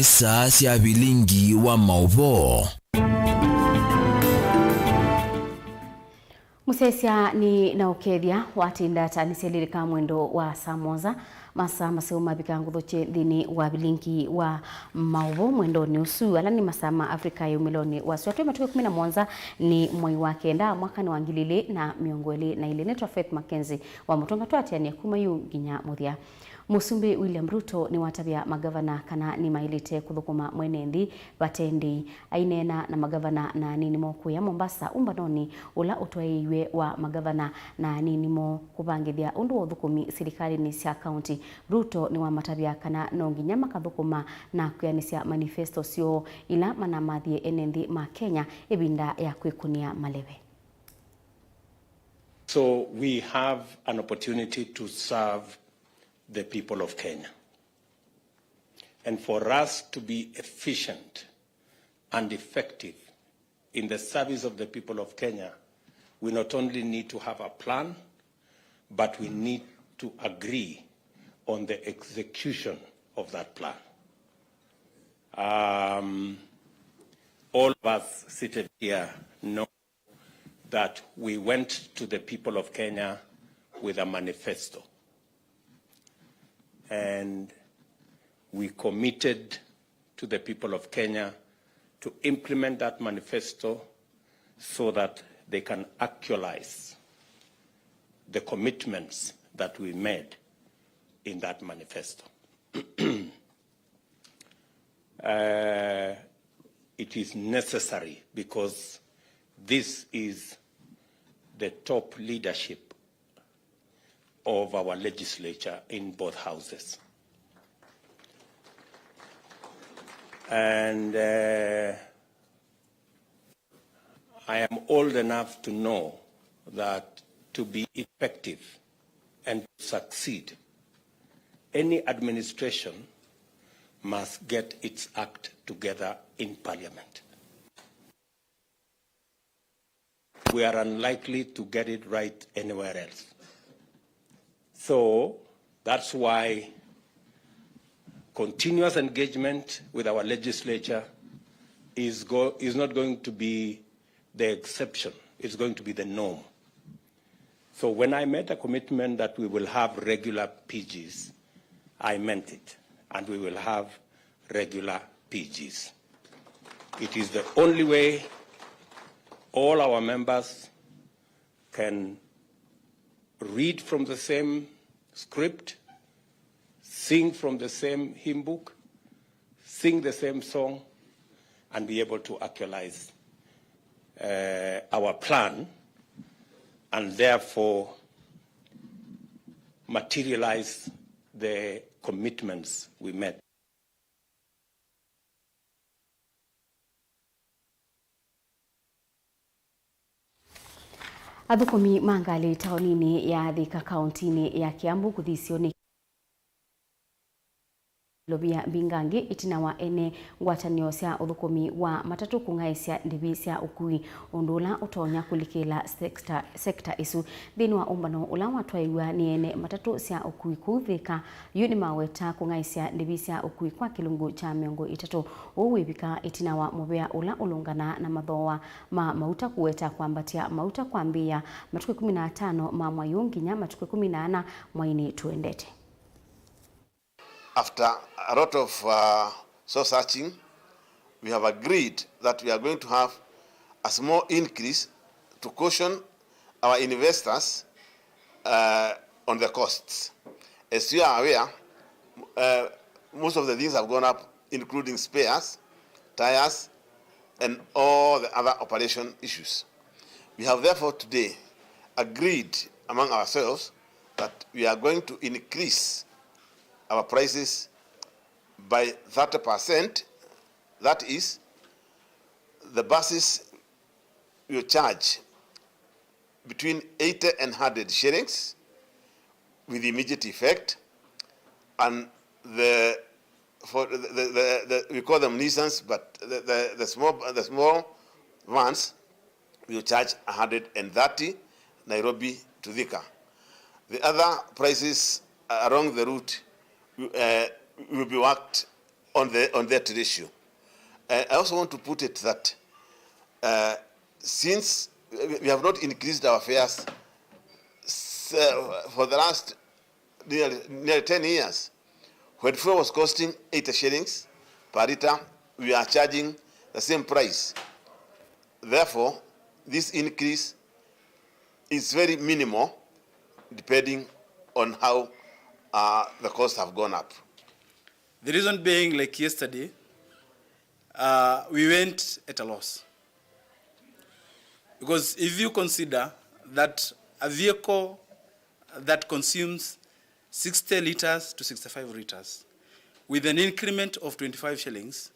ni saa cia Vilingi wa Mauvoo. Musesia ni na ukethia watinda taniselirika mwendo wa saa moja masa maseu mabika nguthoche thini wa Vilingi wa Mauvoo mwendo ni usu ala ni masama Afrika ya umiloni wa swatwe matuke 11 ni mwai wa kenda mwaka ni wa 2022 netwa MAKENZI wa mutonga twatiania kuma yu ginya muthia. Musumbi William Ruto ni watabia magavana kana ni mailite kuthukuma mwenendi batendi ainena na magavana na ninimo kuya Mombasa umbanoni ula utwaiwe wa magavana na ninimo kubangithia undu wa thukumi serikali ni cia county. Ruto ni wa matabia kana no nginya makathukuma na kuyanisia manifesto sio ila manamathie enendi ma Kenya ebinda ya kwikunia malebe. So we have an opportunity to serve the people of Kenya. And for us to be efficient and effective in the service of the people of Kenya, we not only need to have a plan, but we need to agree on the execution of that plan. All of us seated here know that we went to the people of Kenya with a manifesto. And we committed to the people of Kenya to implement that manifesto so that they can actualize the commitments that we made in that manifesto. It is necessary because this is the top leadership of our legislature in both houses. And I am old enough to know that to be effective and succeed, any administration must get its act together in Parliament. We are unlikely to get it right anywhere else. So that's why continuous engagement with our legislature is not going to be the exception, it's going to be the norm. So when I made a commitment that we will have regular PGs, I meant it, and we will have regular PGs. It is the only way all our members can read from the same script, sing from the same hymn book, sing the same song, and be able to actualize our plan and therefore materialize the commitments we made. Athukumi mangali taonini ya Thika kauntini ya Kiambu kuthisioni lobia bingangi itina wa ene ngwatanio cia uthukumi wa matatu kungaisya ndibi cia ukui undula utonya kulikila sekta isu thini wa umbano ula watwaiwa ni ene matatu cia ukui kuthika yuni maweta kungaisya ndibi cia ukui kwa kilungu cha miongo itatu uwibika itina wa mubea ula ulungana na mathoa ma mauta kuweta kwambatia mauta kwambia matuke 15 ma mwayungi nya matuke 14 mwaini tuendete. After a lot of soul searching, we have agreed that we are going to have a small increase to caution our investors on the costs. As you are aware, most of the things have gone up, including spares, tires, and all the other operation issues. We have therefore today agreed among ourselves that we are going to increase our prices by 30%. That is, the buses will charge between 80 and 100 shillings with immediate effect, and we call them Nissans, but the small vans will charge 130 Nairobi to Thika. The other prices along the route will be worked on that ratio. I also want to put it that since we have not increased our fares for the last nearly 10 years, when fuel was costing 80 shillings per litre, we are charging the same price. Therefore, this increase is very minimal, depending on how the costs have gone up. The reason being, like yesterday, we went at a loss. Because if you consider that a vehicle that consumes 60 liters to 65 liters with an increment of 25 shillings,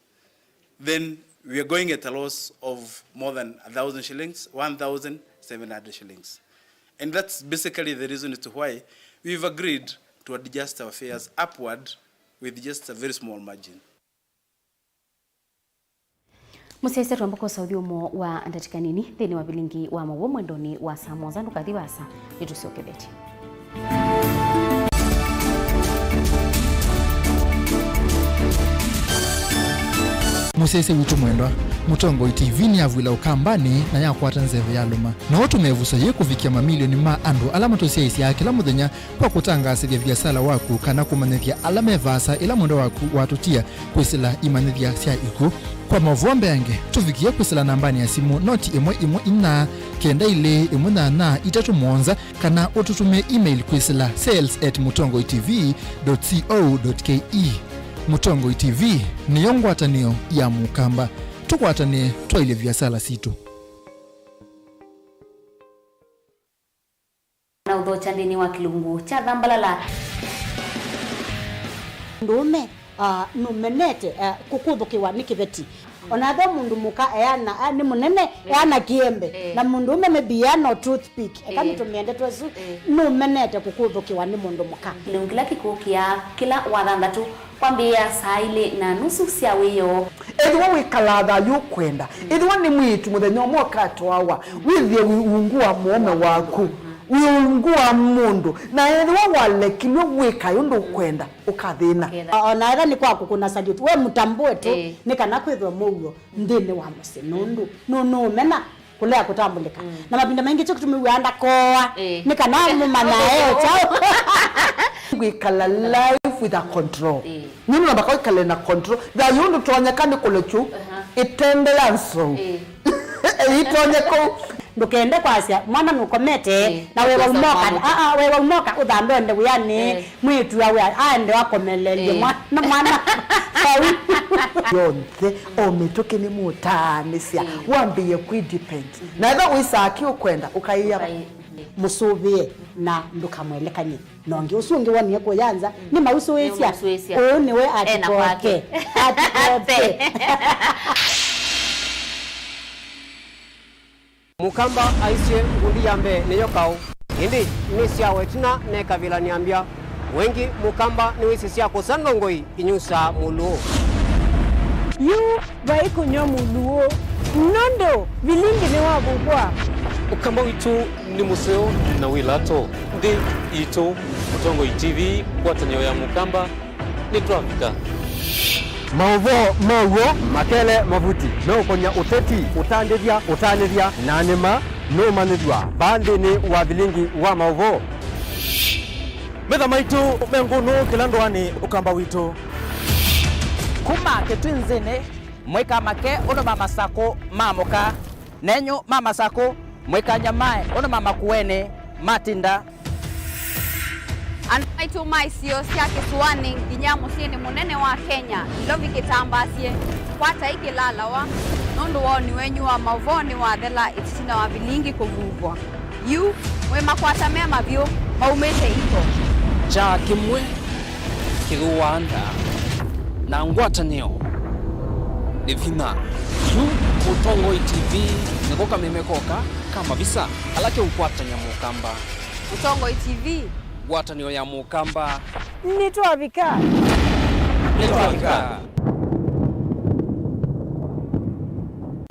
then we are going at a loss of more than 1,000 shillings, 1,700 shillings. And that's basically the reason as to why we've agreed to adjust our fares upward with just a very small margin. Musese tuambako saudhi umo wa ndatika nini thini wa Vilingi wa Mauvoo mwendoni wa saa moja ndukathibasa nitusioketheti. Musese witu mwendwa Mutongo TV ni avwila ukambani na yakwata nzeve ya luma na watu mevusa ye kufikia mamilioni ma andu alama tosia isi ya kila muthenya kwa kutangasithia biasala waku kana kumanithia alama evasa ila mwendo waku watutia kwisila imanithia sia iku kwa Mauvoo mbenge tufikia kwisila nambani ya simu noti imwe ina kenda ile imwe na itatu monza kana ututume email kwisila sales@mutongotv.co.ke. Mutongo TV ni yongwatanio ya mukamba tukwatane twaile biasala situ. Na udhocha ndini wa kilungu cha dhambalala ndume numenete kukuthukiwa ni kiveti onatho mundu muka eyana ni munene eyana kiembe na mundu ume mebiano toothpick ekamitumende twesu numenete kukuthukiwa ni mundu muka kilungila kikukia kila wathandatu kwambia saa ile na nusu cia wiyo edwa wikalatha yukwenda edwa ni mwitu muthenya umwe katwawa withie wiungua muome waku wiungua mundu na edwa walekilwe wika yundu kwenda ukathina ona era ni kwaku kuna salute we mutambue tu ni kana kwithwa mugo ndini wa muse nundu no mena kulea kutambulika na mapinda mengi cyo kutumiwanda koa ni kana mumana chao wikala life with a control nini nabaka wikala na control da yundu tuonyekane kulechu itendela nso itonyeko ndukende kwasia mwana nukomete na wewe umoka wewe umoka udhambe nde yani mwitu yawe ande wakomelele mwana yonse ometoke ni mutanisia wambiye ku depend na eba wisaki ukwenda ukaiya musubie na ndukamwelekanye nonge usungi waniye ko yanza ni mausuwesia niwe atikoke mukamba aisye ngundi yambe niyo kau indi nisia wetina ne kavila niambia wengi mukamba ni wisi sia kusandongoi inyusa muluo yu baiko nyo muluo nondo Vilingi ni wabugwa ukamba witu ni museo na wilato ndi ito Mutongo TV kwatanyo ya mukamba ni trafika Mauvoo makele mavuti no konya uteti utanithia na nima no manithwa bandi ni wa Vilingi wa Mauvoo metha maitu mengunu kilandwani ukamba witu kuma ketwinzene mweka make ono mama sako mamoka nenyo mama sako mweka nyamae ono mama kuene matinda Anaitu maisio siake suwani nginyamu siye ni munene wa Kenya ilovi kitambasie kwata iki lalawa nundu wao ni wenyu wa Mauvoo ni wathela itisina wa Vilingi kuvuvwa yu mwe makwata mema vyo maumete ito cha kimwe kiruanda na ngwatanio ni vina yu Mutongo TV nikoka memekoka kama visa alake ukwatanya mukamba Mutongo TV watanio ya mukamba nitwavika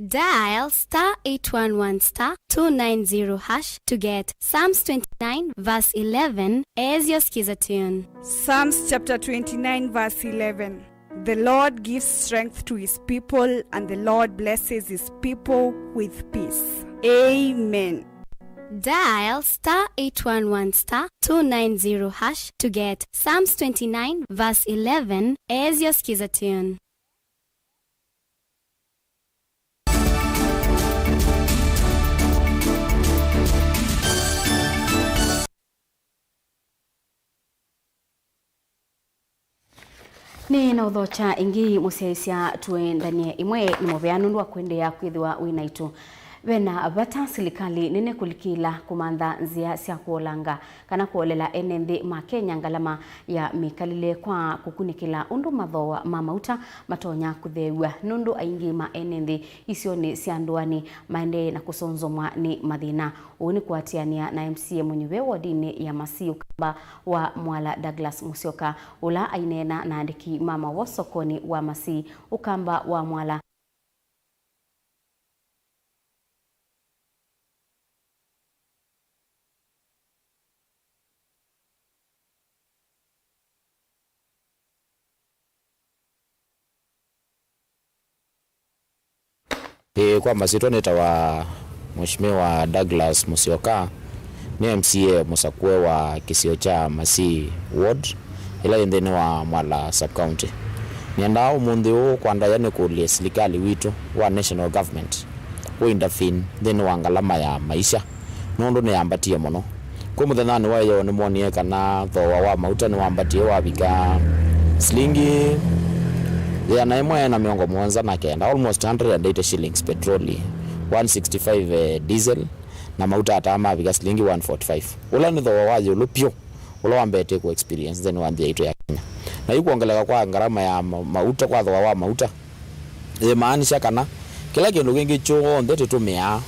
Dial *811*290# to get Psalms 29 verse 11 as your skiza tune. Psalms chapter 29 verse 11. The Lord gives strength to his people, and the Lord blesses his people with peace. Amen. Dial *811 *290# to get Psalms 29 verse 11 as your skiza tune. Ni na udhocha ingi musiaisia tuendanie imwe ni moveanundu wa kuendea kwithwa winaitu wena bata serikali nene kulikila kumandha nzia cia kuolanga kana kuolela enenthi ma Kenya ngalama ya mikalile kwa kukunikila undu mathoa ma mauta matonya kuthewa nundu aingi ma enenthi icio ni cia nduani maende na kusonzomwa ni mathina uni kuatiania na MCA mwenyewe wodini ya Masii ukamba wa Mwala Douglas Musyoka ula ainena na andiki mama wa sokoni wa Masii ukamba wa Mwala Kwa masito neta wa Mheshimiwa Douglas Musyoka ni MCA musakwe wa kisio cha Masii Ward ila indene wa Mwala Sub County. Nienda umundi huu kwanda yani kulie serikali witu wa national government ku intervene then wa ngalama ya maisha nondo ne ambatie muno kwa muthenani wa yo ni monie kana thowa wa mauta ni wambatie wa bika slingi ya na imwe na miongo mwanza na kenda almost 180 shillings petroli 165 diesel na mauta atama bika slingi 145 ula ni thowa wa yo lupio ula wambete ku experience then wandia ito ya Kenya na yuko ongeleka kwa ngarama ya mauta kwa thowa wa mauta maanisha kana kila kindu kingi cho ndete tumia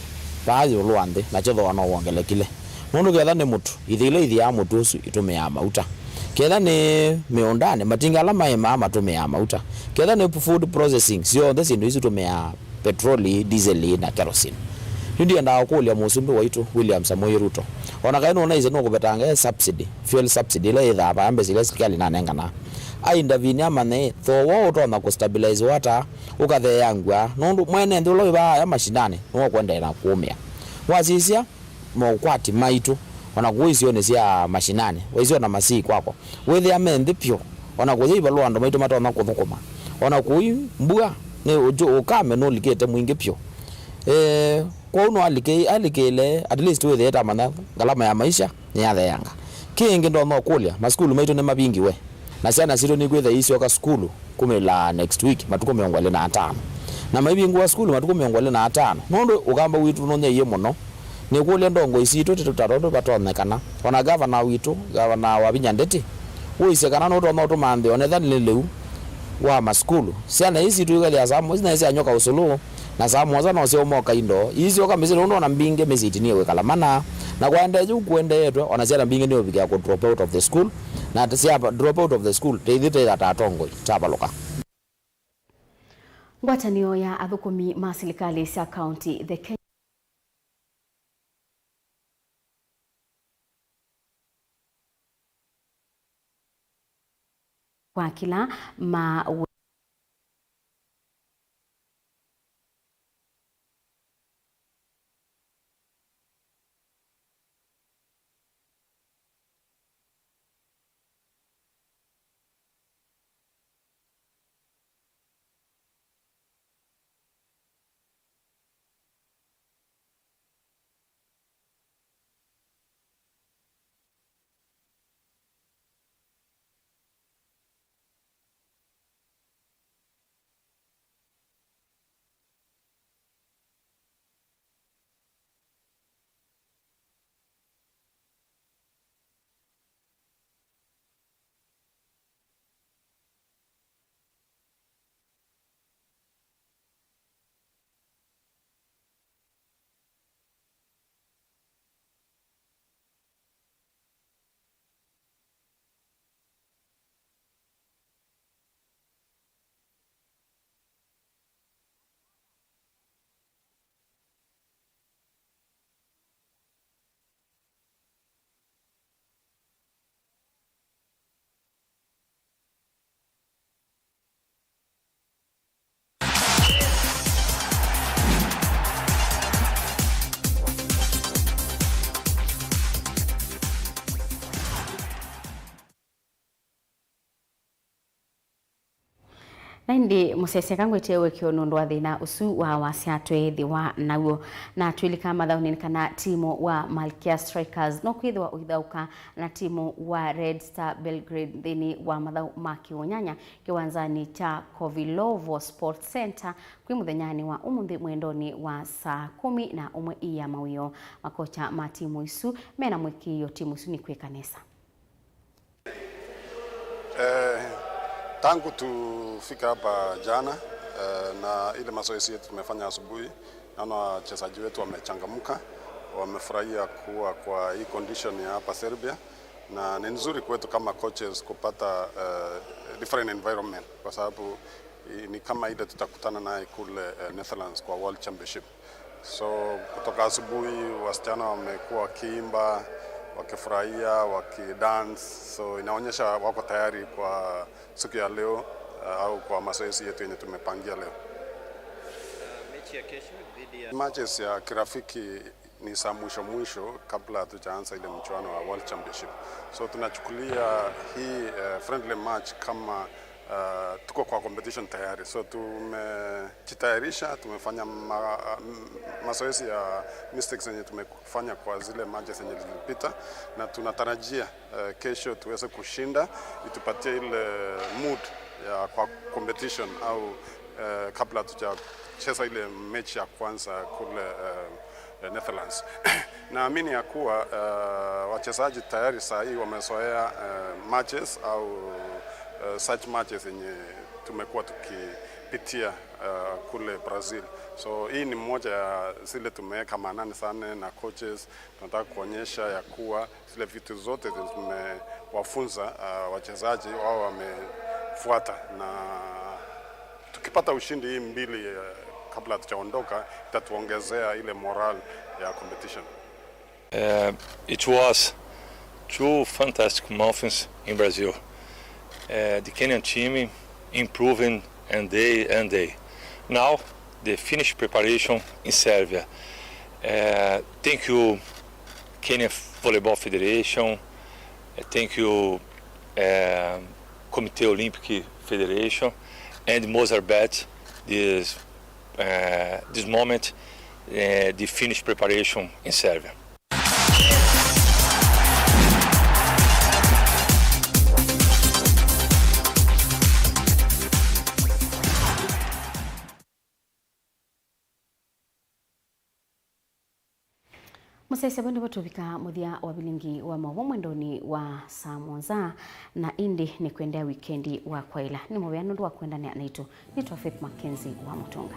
bayo lwande na cho thowa no ongelekile mundu ketha ni mutu ithile ithi ya mutu usu itumia mauta ketha ni miondane matinga ala maema matumia mauta ketha ni food processing sio ndesi ndu isu tumia petroli diesel na kerosene ndi anda akulia musumbi waitu William Samoei Ruto ona kaino ona ize no kubetanga subsidy fuel subsidy la itha ba ambe sile serikali na nengana ainda vinya mane thowo utona ku stabilize water ukathe yangwa nundu mwene ndulo ba ya mashinane no kwendera kumia wazisia mokwati maitu ona kuizio ne cia mashinane waizio na Masii kwako wethi amendi pio ona kuziba lwando maitu matona kuthukuma ona kui mbua ne ujo ukame no likete mwingi pio kwa uno alikele at least wethi eta mana ngalama ya maisha ni ya yanga kingi ndo no kulia maskulu maitu ne mabingi we na sana siro ni kwetha isio ka skulu kumela next week matuko miongwale na 5 na maibi ngwa skulu matuko miongwale na 5 nondo ukamba witu no nye muno ni kulia ndongo isito tutarodo batonekana ona governor witu governor wa Binyandeti uise kana no to mande one than leleu wa maskulu sana hizi tu ile ya zamu hizi na hizi anyoka usulu na zamu za no sio moka indo hizi oka mezile ndo na mbinge meziti niwe kalamana na kwenda juu kwenda yetu ona zera mbinge ndio bikia ku drop out of the school na tsia drop out of the school teithite data tongo tabaloka ngwatanio ya athukumi ma serikali cia county the Kenya kwa kila ma Naindi musese kangwe tewe kionondwa thina usu wa wasiatwe thiwa nawo na twilika mathauni kana timu wa Malkia Strikers no kwithwa uithauka na timu wa Red Star Belgrade thini wa mathau makionyanya kiwanzani cha Kovilovo Sports Center kwi muthenyani wa umuthi mwendoni wa saa 11 iya mawio. Makocha ma timu isu mena mwikio timu isu ni kwekanesa. Tangu tufika hapa jana na ile mazoezi yetu tumefanya asubuhi, naona wachezaji wetu wamechangamka, wamefurahia kuwa kwa hii condition ya hapa Serbia, na ni nzuri kwetu kama coaches kupata different environment, kwa sababu ni kama ile tutakutana naye kule Netherlands kwa World Championship. So kutoka asubuhi wasichana wamekuwa wakiimba, wakifurahia, wakidance, so inaonyesha wako tayari kwa siku ya leo au kwa mazoezi yetu yenye tumepangia leo. Mechi ya kesho dhidi ya matches ya kirafiki ni saa mwisho kabla hatujaanza ile mchuano wa World Championship. So tunachukulia hii friendly match kama tuko kwa competition tayari. So tumejitayarisha, tumefanya mazoezi ya mistakes zenye tumefanya kwa zile matches zenye zilipita, na tunatarajia kesho tuweze kushinda, itupatie ile mood ya kwa competition au kabla tujacheza ile mechi ya kwanza kule Netherlands. Naamini ya kuwa wachezaji tayari saa hii wamezoea matches au such matches yenye tumekuwa tukipitia kule Brazil. So hii ni mmoja ya zile tumeweka maanani sana na coaches. Tunataka kuonyesha ya kuwa zile vitu zote tumewafunza wachezaji wao wamefuata, na tukipata ushindi hii mbili kabla hatujaondoka itatuongezea ile moral ya competition. It was two fantastic months in Brazil. The Kenyan team improving and day. Now the Finnish preparation in Serbia. Thank you Kenya Volleyball Federation. Thank you Committee Olympic Federation and Mozart this moment the Finnish preparation in Serbia. Musese bondi batubika muthia wa Vilingi wa Mauvoo mwendoni wa saa moza na indi ni kwendea wikendi wa kwaila. Ni mubeano ndu wa kwenda na itu. Nitwa Sept MAKENZI wa Mutonga.